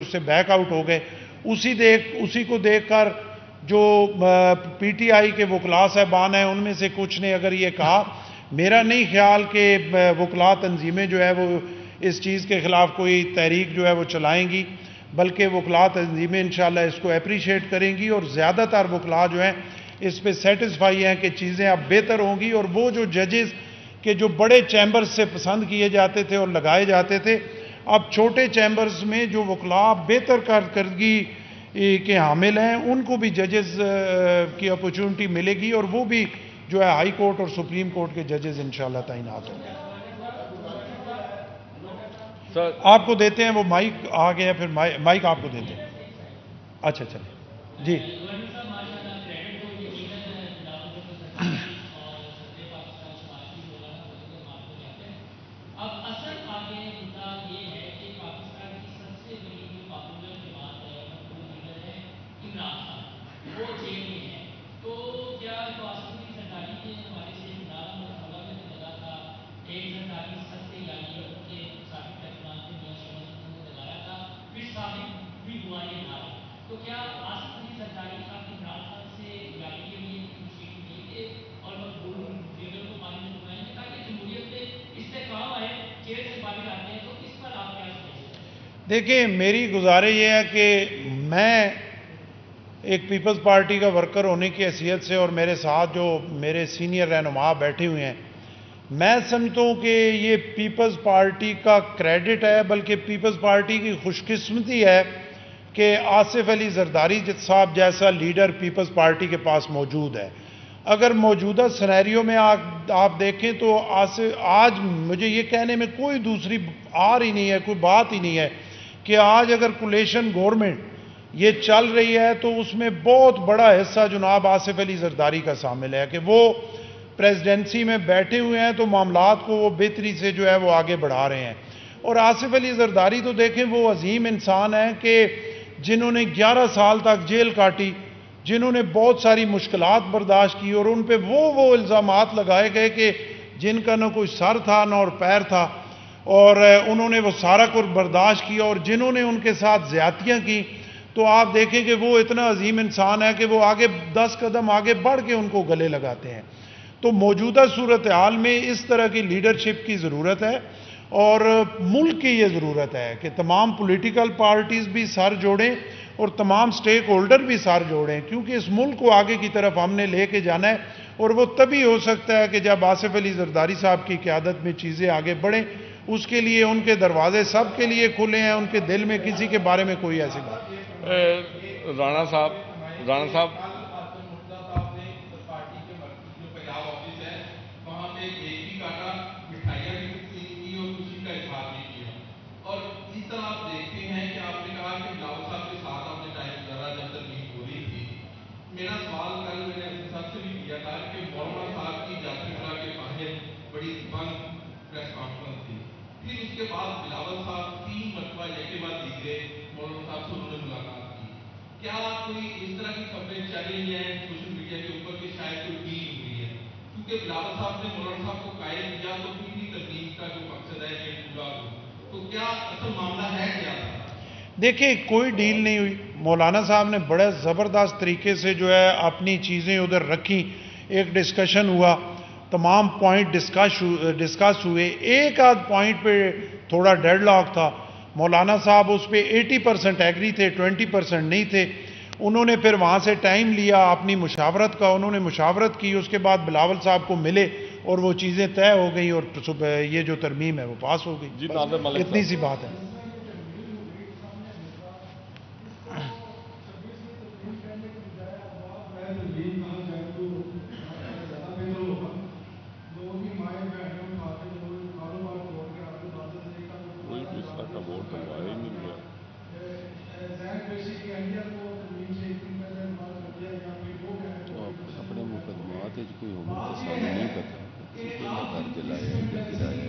اس سے back out ہو گئے. اسی کو دیکھ کر جو پی ٹی آئی کے وکلاء صاحبان ہیں ان میں سے کچھ نے اگر یہ کہا, میرا نہیں خیال کہ وکلاء تنظیمیں جو ہے وہ اس چیز کے خلاف کوئی تحریک جو ہے وہ چلائیں گی, بلکہ وکلاء تنظیمیں انشاءاللہ اس کو اپریشیٹ کریں گی, اور زیادہ تر وکلاء جو ہیں اس پہ سیٹسفائی ہیں کہ چیزیں اب بہتر ہوں گی. اور وہ جو ججز کہ جو بڑے چیمبرز سے پسند کیے جاتے تھے اور لگائے جاتے تھے, اب چھوٹے چیمبرز میں جو وکلاء بہتر کارکردگی کے حامل ہیں ان کو بھی ججز کی اپرچونٹی ملے گی, اور وہ بھی جو ہے ہائی کورٹ اور سپریم کورٹ کے ججز انشاءاللہ تعینات ہوں گے. آپ کو دیتے ہیں وہ مائک آ گیا, پھر مائک آپ کو دیتے ہیں. اچھا چلیں جی. دیکھیں, میری گزارش یہ ہے کہ میں ایک پیپلز پارٹی کا ورکر ہونے کی حیثیت سے, اور میرے ساتھ جو میرے سینئر رہنما بیٹھے ہوئے ہیں, میں سمجھتا ہوں کہ یہ پیپلز پارٹی کا کریڈٹ ہے, بلکہ پیپلز پارٹی کی خوش قسمتی ہے کہ آصف علی زرداری صاحب جیسا لیڈر پیپلز پارٹی کے پاس موجود ہے. اگر موجودہ سینیریو میں آپ دیکھیں تو آج مجھے یہ کہنے میں کوئی دوسری آر ہی نہیں ہے, کوئی بات ہی نہیں ہے کہ آج اگر کولیشن گورنمنٹ یہ چل رہی ہے تو اس میں بہت بڑا حصہ جناب آصف علی زرداری کا شامل ہے کہ وہ پریزیڈنسی میں بیٹھے ہوئے ہیں, تو معاملات کو وہ بہتری سے جو ہے وہ آگے بڑھا رہے ہیں. اور آصف علی زرداری تو دیکھیں وہ عظیم انسان ہیں کہ جنہوں نے 11 سال تک جیل کاٹی, جنہوں نے بہت ساری مشکلات برداشت کی, اور ان پہ وہ الزامات لگائے گئے کہ جن کا نہ کوئی سر تھا نہ اور پیر تھا, اور انہوں نے وہ سارا کچھ برداشت کیا, اور جنہوں نے ان کے ساتھ زیادتیاں کی تو آپ دیکھیں کہ وہ اتنا عظیم انسان ہے کہ وہ آگے 10 قدم آگے بڑھ کے ان کو گلے لگاتے ہیں. تو موجودہ صورتحال میں اس طرح کی لیڈرشپ کی ضرورت ہے, اور ملک کی یہ ضرورت ہے کہ تمام پولیٹیکل پارٹیز بھی سر جوڑیں اور تمام سٹیک ہولڈر بھی سر جوڑیں, کیونکہ اس ملک کو آگے کی طرف ہم نے لے کے جانا ہے, اور وہ تبھی ہو سکتا ہے کہ جب آصف علی زرداری صاحب کی قیادت میں چیزیں آگے بڑھیں. اس کے لیے ان کے دروازے سب کے لیے کھلے ہیں, ان کے دل میں کسی کے بارے میں کوئی ایسی بات نہیں. رانا صاحب میرا سوال کل میں نے اپنے ساتھ سے بھی کیا تھا کہ مولانا صاحب کی جاتی خلا کے باہر بڑی بند پریس کانفرنس تھی, پھر اس کے بعد بلاول صاحب 3 مرتبہ یکے بعد دیگرے مولانا صاحب سے انہوں نے ملاقات کی. کیا کوئی اس طرح کی خبریں چل رہی ہیں سوشل میڈیا کے اوپر کہ شاید کوئی ڈیل ہوئی ہے, کیونکہ بلاول صاحب نے مولانا صاحب کو قائل کیا تو پوری تبلیغ کا جو مقصد ہے یہ پورا ہو, تو کیا اصل معاملہ ہے کیا تھا؟ دیکھیں, کوئی ڈیل نہیں ہوئی. مولانا صاحب نے بڑے زبردست طریقے سے جو ہے اپنی چیزیں ادھر رکھی, ایک ڈسکشن ہوا, تمام پوائنٹ ڈسکس ہوئے. ایک آدھ پوائنٹ پہ تھوڑا ڈیڈ لاک تھا, مولانا صاحب اس پہ 80% ایگری تھے, 20% نہیں تھے. انہوں نے پھر وہاں سے ٹائم لیا اپنی مشاورت کا, انہوں نے مشاورت کی, اس کے بعد بلاول صاحب کو ملے اور وہ چیزیں طے ہو گئیں, اور یہ جو ترمیم ہے وہ پاس ہو گئی. اتنی سی بات ہے. اپنے مقدمات کوئی عمر کا سال نہیں پتا گھر جلایا یا گرایا.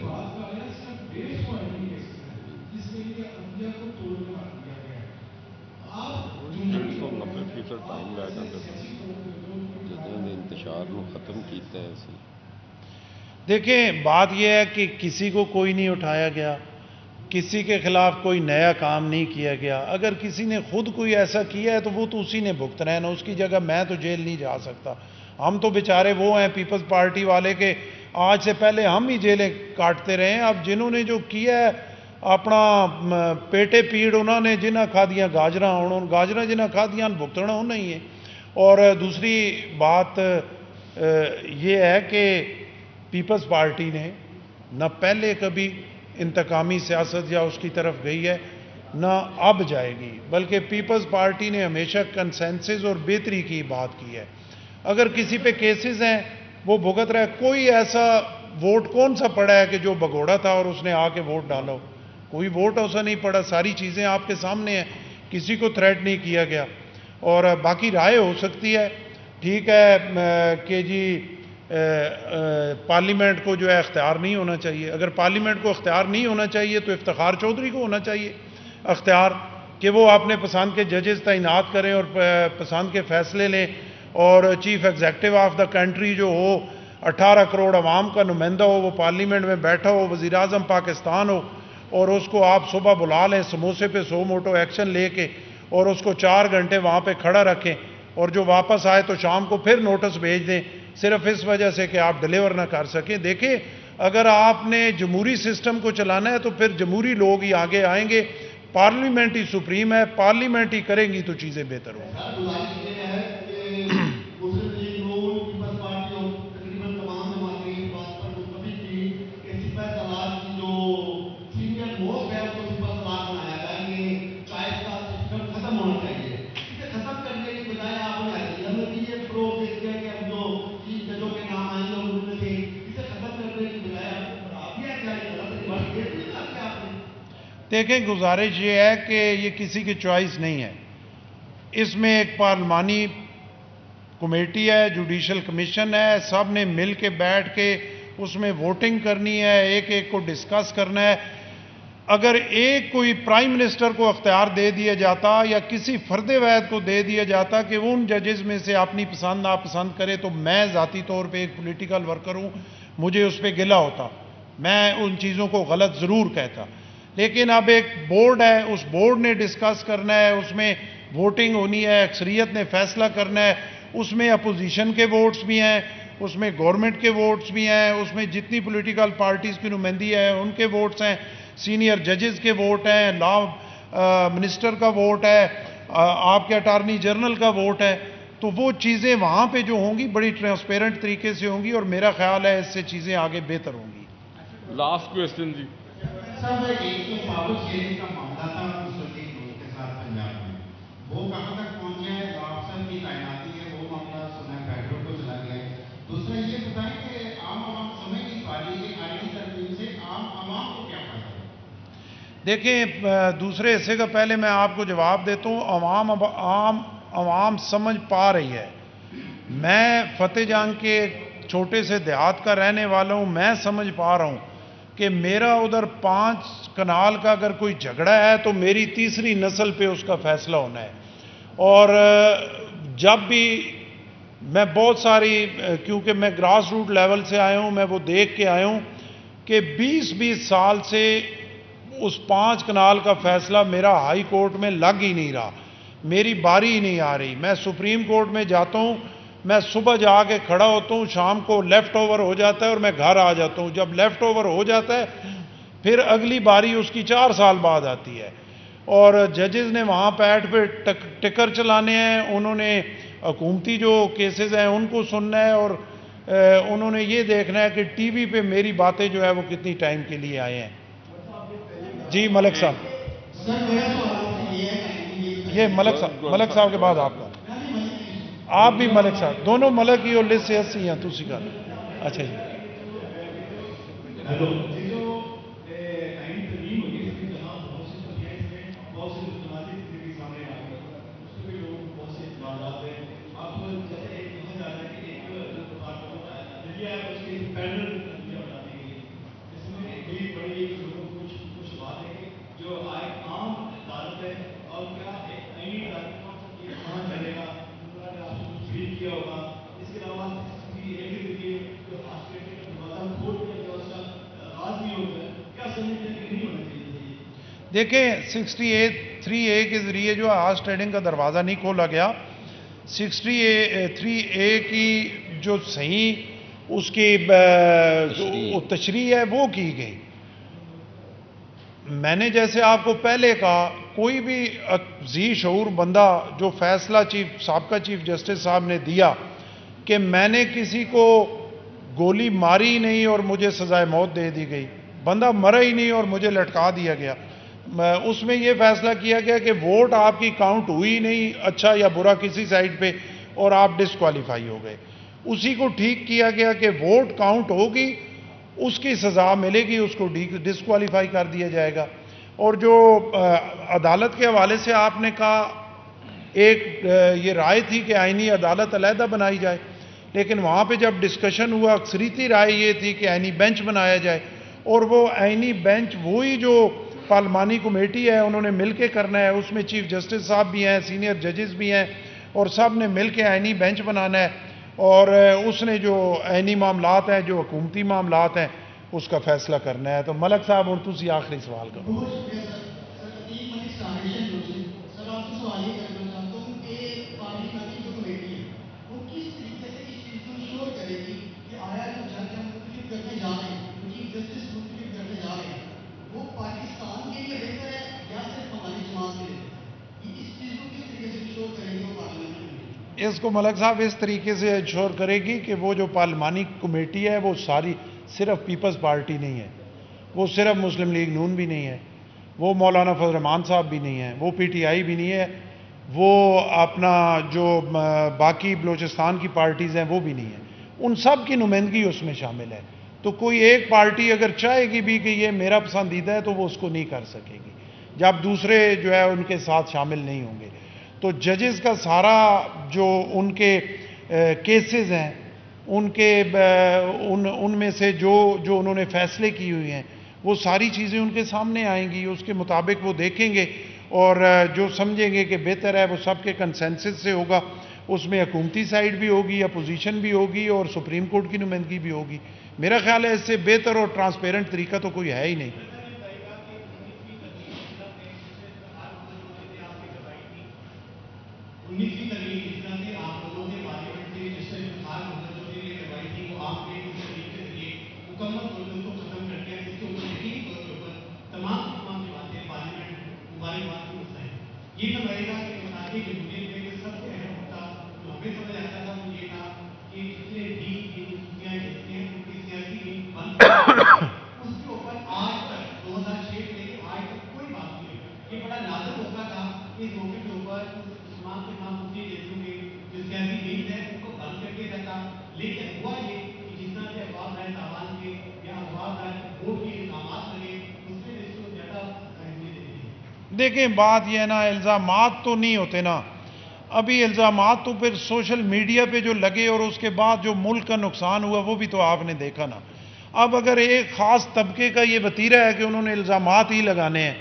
ٹائم لے کر جدوں نے انتشار کو ختم کیتا ہے اسی. دیکھیں, بات یہ ہے کہ کسی کو کوئی نہیں اٹھایا گیا, کسی کے خلاف کوئی نیا کام نہیں کیا گیا. اگر کسی نے خود کوئی ایسا کیا ہے تو وہ تو اسی نے بھگتنا ہے نا, اس کی جگہ میں تو جیل نہیں جا سکتا. ہم تو بیچارے وہ ہیں پیپلز پارٹی والے کے آج سے پہلے ہم ہی جیلیں کاٹتے رہے ہیں. اب جنہوں نے جو کیا ہے اپنا پیٹے پیڑ انہوں نے جنہیں کھا دیا گاجراں, انہوں گاجراں جنہیں کھا دیا بھگتنا انہوں ہی ہے. اور دوسری بات یہ ہے کہ پیپلز پارٹی نے نہ پہلے کبھی انتقامی سیاست یا اس کی طرف گئی ہے نہ اب جائے گی, بلکہ پیپلز پارٹی نے ہمیشہ کنسنسس اور بہتری کی بات کی ہے. اگر کسی پہ کیسز ہیں وہ بھگت رہا ہے. کوئی ایسا ووٹ کون سا پڑا ہے کہ جو بگوڑا تھا اور اس نے آ کے ووٹ ڈالا ہو؟ کوئی ووٹ ایسا نہیں پڑا. ساری چیزیں آپ کے سامنے ہیں, کسی کو تھریٹ نہیں کیا گیا. اور باقی رائے ہو سکتی ہے, ٹھیک ہے کہ جی پارلیمنٹ کو جو ہے اختیار نہیں ہونا چاہیے. اگر پارلیمنٹ کو اختیار نہیں ہونا چاہیے تو افتخار چودھری کو ہونا چاہیے اختیار, کہ وہ اپنے پسند کے ججز تعینات کریں اور پسند کے فیصلے لیں. اور chief executive of the country جو ہو 18 کروڑ عوام کا نمائندہ ہو, وہ پارلیمنٹ میں بیٹھا ہو, وزیر اعظم پاکستان ہو, اور اس کو آپ صبح بلا لیں سموسے پہ 100 موٹو ایکشن لے کے, اور اس کو 4 گھنٹے وہاں پہ کھڑا رکھیں, اور جو واپس آئے تو شام کو پھر نوٹس بھیج دیں صرف اس وجہ سے کہ آپ ڈیلیور نہ کر سکیں. دیکھیں اگر آپ نے جمہوری سسٹم کو چلانا ہے تو پھر جمہوری لوگ ہی آگے آئیں گے. پارلیمنٹ ہی سپریم ہے, پارلیمنٹ ہی کریں گی تو چیزیں بہتر ہوں گی. دیکھیں گزارش یہ ہے کہ یہ کسی کی چوائس نہیں ہے. اس میں ایک پارلیمانی کمیٹی ہے, جوڈیشل کمیشن ہے, سب نے مل کے بیٹھ کے اس میں ووٹنگ کرنی ہے, ایک ایک کو ڈسکس کرنا ہے. اگر ایک کوئی پرائم منسٹر کو اختیار دے دیا جاتا یا کسی فرد واحد کو دے دیا جاتا کہ وہ ان ججز میں سے اپنی پسند ناپسند کرے, تو میں ذاتی طور پہ ایک پولیٹیکل ورکر ہوں, مجھے اس پہ گلہ ہوتا, میں ان چیزوں کو غلط ضرور کہتا. لیکن اب ایک بورڈ ہے, اس بورڈ نے ڈسکس کرنا ہے, اس میں ووٹنگ ہونی ہے, اکثریت نے فیصلہ کرنا ہے. اس میں اپوزیشن کے ووٹس بھی ہیں, اس میں گورنمنٹ کے ووٹس بھی ہیں, اس میں جتنی پولیٹیکل پارٹیز کی نمائندگی ہے ان کے ووٹس ہیں, سینئر ججز کے ووٹ ہیں, لا منسٹر کا ووٹ ہے, آپ کے اٹارنی جنرل کا ووٹ ہے. تو وہ چیزیں وہاں پہ جو ہوں گی بڑی ٹرانسپیرنٹ طریقے سے ہوں گی, اور میرا خیال ہے اس سے چیزیں آگے بہتر ہوں گی. لاسٹ کویسچن جی. سر ایک تو پاور شیئرنگ کا معاملہ تھا مسلم لوگوں کے ساتھ پنجاب میں, وہ کہاں تک پہنچا ہے؟ آپشن کی تعیناتی ہے, وہ معاملہ سنا فیڈرل کو چلا گیا ہے. دوسرا یہ بتائیں کہ عام عوام سمجھ نہیں پا رہی کہ آئینی ترمیم سے عام عوام کو کیا فائدہ ہے؟ دیکھیں دوسرے حصے کا پہلے میں آپ کو جواب دیتا ہوں. عوام سمجھ پا رہی ہے. میں فتح جنگ کے چھوٹے سے دیہات کا رہنے والا ہوں, میں سمجھ پا رہا ہوں کہ میرا ادھر 5 کنال کا اگر کوئی جھگڑا ہے تو میری تیسری نسل پہ اس کا فیصلہ ہونا ہے. اور جب بھی میں بہت ساری, کیونکہ میں گراس روٹ لیول سے آیا ہوں, میں وہ دیکھ کے آیا ہوں کہ 20 سال سے اس 5 کنال کا فیصلہ میرا ہائی کورٹ میں لگ ہی نہیں رہا, میری باری ہی نہیں آ رہی. میں سپریم کورٹ میں جاتا ہوں, میں صبح جا کے کھڑا ہوتا ہوں, شام کو لیفٹ اوور ہو جاتا ہے اور میں گھر آ جاتا ہوں. جب لیفٹ اوور ہو جاتا ہے پھر اگلی باری اس کی 4 سال بعد آتی ہے. اور ججز نے وہاں بیٹھ پہ ٹکر چلانے ہیں, انہوں نے حکومتی جو کیسز ہیں ان کو سننا ہے, اور انہوں نے یہ دیکھنا ہے کہ ٹی وی پہ میری باتیں جو ہے وہ کتنی ٹائم کے لیے آئے ہیں. جی ملک صاحب. یہ ملک صاحب کے بعد آپ کا, آپ بھی ملک صاحب, دونوں ملک ہی اور لسٹ سے ایسی ہیں تو سکھا. اچھا جی. دیکھیں 63A کے ذریعے جو آج ٹریڈنگ کا دروازہ نہیں کھولا گیا، 63A کی جو صحیح اس کی تشریح ہے وہ کی گئی. میں نے جیسے آپ کو پہلے کہا، کوئی بھی ذی شعور بندہ جو فیصلہ سابقہ چیف جسٹس صاحب نے دیا کہ میں نے کسی کو گولی ماری نہیں اور مجھے سزائے موت دے دی گئی، بندہ مرا ہی نہیں اور مجھے لٹکا دیا گیا، اس میں یہ فیصلہ کیا گیا کہ ووٹ آپ کی کاؤنٹ ہوئی نہیں، اچھا یا برا کسی سائڈ پہ، اور آپ ڈسکوالیفائی ہو گئے. اسی کو ٹھیک کیا گیا کہ ووٹ کاؤنٹ ہوگی، اس کی سزا ملے گی، اس کو ڈسکوالیفائی کر دیا جائے گا. اور جو عدالت کے حوالے سے آپ نے کہا، ایک یہ رائے تھی کہ آئینی عدالت علیحدہ بنائی جائے، لیکن وہاں پہ جب ڈسکشن ہوا اکثریتی رائے یہ تھی کہ آئینی بینچ بنایا جائے، اور وہ آئینی بینچ وہی جو پارلیمانی کمیٹی ہے انہوں نے مل کے کرنا ہے، اس میں چیف جسٹس صاحب بھی ہیں، سینئر ججز بھی ہیں، اور سب نے مل کے آئینی بینچ بنانا ہے، اور اس نے جو آئینی معاملات ہیں، جو حکومتی معاملات ہیں، اس کا فیصلہ کرنا ہے. تو ملک صاحب اور تسی آخری سوال کرو. بہت شکریہ سر. سر ایک منٹ کلاریفیکیشن ہو جائے. سر آپ سے سوال یہ کرنا چاہتا ہوں کہ پارلیمانی جو کمیٹی ہے وہ کس طریقے سے اس چیز کو انشور کرے گی کہ آیا جو جج ہم منتخب کرنے جا رہے ہیں، جو چیف جسٹس منتخب کرنے جا رہے ہیں، وہ پاکستان کے لیے بہتر ہے یا صرف ہماری جماعت کے لیے؟ اس چیز کو کس طریقے سے انشور کرے گی وہ پارلیمانی کمیٹی؟ اس کو ملک صاحب اس طریقے سے انشور کرے گی کہ وہ جو پارلیمانی کمیٹی ہے وہ ساری صرف پیپلز پارٹی نہیں ہے، وہ صرف مسلم لیگ نون بھی نہیں ہے، وہ مولانا فضل الرحمان صاحب بھی نہیں ہے، وہ پی ٹی آئی بھی نہیں ہے، وہ اپنا جو باقی بلوچستان کی پارٹیز ہیں وہ بھی نہیں ہے، ان سب کی نمائندگی اس میں شامل ہے. تو کوئی ایک پارٹی اگر چاہے گی بھی کہ یہ میرا پسندیدہ ہے تو وہ اس کو نہیں کر سکے گی جب دوسرے جو ہے ان کے ساتھ شامل نہیں ہوں گے. تو ججز کا سارا جو ان کے کیسز ہیں، ان میں سے جو انہوں نے فیصلے کی ہوئی ہیں، وہ ساری چیزیں ان کے سامنے آئیں گی، اس کے مطابق وہ دیکھیں گے، اور جو سمجھیں گے کہ بہتر ہے وہ سب کے کنسنسس سے ہوگا. اس میں حکومتی سائیڈ بھی ہوگی، اپوزیشن بھی ہوگی، اور سپریم کورٹ کی نمائندگی بھی ہوگی. میرا خیال ہے اس سے بہتر اور ٹرانسپیرنٹ طریقہ تو کوئی ہے ہی نہیں. انیسویں ترمیم جس طرح سے آپ لوگوں نے پارلیمنٹ سے جس سے انتخاب جو کے لیے کروائی تھی وہ آپ نے اس ترمیم کے ذریعے مکمل طور پر ان کو ختم کر دیا، جس کے اوپر یقینی طور کے اوپر تمام کی باتیں پارلیمنٹ مبارکباد کی مسئلہ ہے. یہ سب رہے گا کہ بتائیے جمہوریت میں سب سے اہم ہوتا جو ہمیں سمجھ آتا تھا وہ یہ تھا کہ جتنے بھی یونیورسٹیاں جتنے ہیں ان کی سیاسی لنک بند اس کے اوپر آج تک 2006 سے لے کے آج تک کوئی بات نہیں ہوئی. یہ بڑا نادر موقع تھا اس موقع کے اوپر تمام کے تمام مفتی جیسوں کے جو سیاسی لنک ہے ان کو بند کر دیا جاتا. لیکن ہوا یہ کہ جس طرح سے افواج رائے تاوان کے یا افواج رائے ووٹ کے الزامات لگے اس میں اس کو زیادہ اہمیت دے دی. دیکھیں بات یہ ہے نا، الزامات تو نہیں ہوتے نا، ابھی الزامات تو پھر سوشل میڈیا پہ جو لگے اور اس کے بعد جو ملک کا نقصان ہوا وہ بھی تو آپ نے دیکھا نا. اب اگر ایک خاص طبقے کا یہ وتیرہ ہے کہ انہوں نے الزامات ہی لگانے ہیں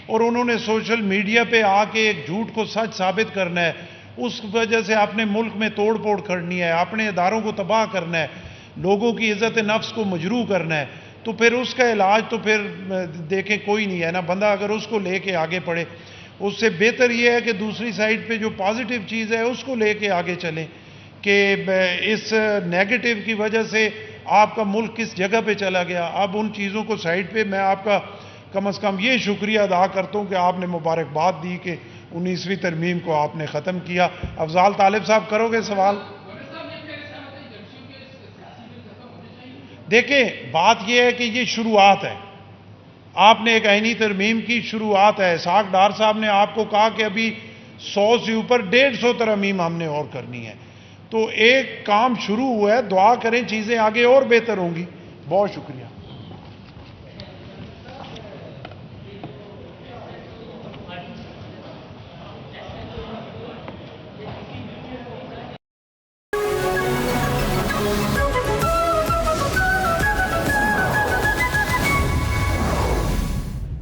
اور انہوں نے سوشل میڈیا پہ آ کے ایک جھوٹ کو سچ ثابت کرنا ہے، اس وجہ سے اپنے ملک میں توڑ پھوڑ کرنی ہے، اپنے اداروں کو تباہ کرنا ہے، لوگوں کی عزت نفس کو مجروح کرنا ہے، تو پھر اس کا علاج تو پھر دیکھیں کوئی نہیں ہے نا. بندہ اگر اس کو لے کے آگے پڑھے، اس سے بہتر یہ ہے کہ دوسری سائڈ پہ جو پازیٹیو چیز ہے اس کو لے کے آگے چلیں کہ اس نیگیٹو کی وجہ سے آپ کا ملک کس جگہ پہ چلا گیا. اب ان چیزوں کو سائڈ پہ میں آپ کا کم از کم یہ شکریہ ادا کرتا ہوں کہ آپ نے مبارکباد دی کہ 19ویں ترمیم کو آپ نے ختم کیا. افضال طالب صاحب کرو گے سوال؟ دیکھیں بات یہ ہے کہ یہ شروعات ہے، آپ نے ایک آئینی ترمیم کی شروعات ہے. اسحاق ڈار صاحب نے آپ کو کہا کہ ابھی 100 سے اوپر 150 ترمیم ہم نے اور کرنی ہے، تو ایک کام شروع ہوا ہے. دعا کریں چیزیں آگے اور بہتر ہوں گی. بہت شکریہ.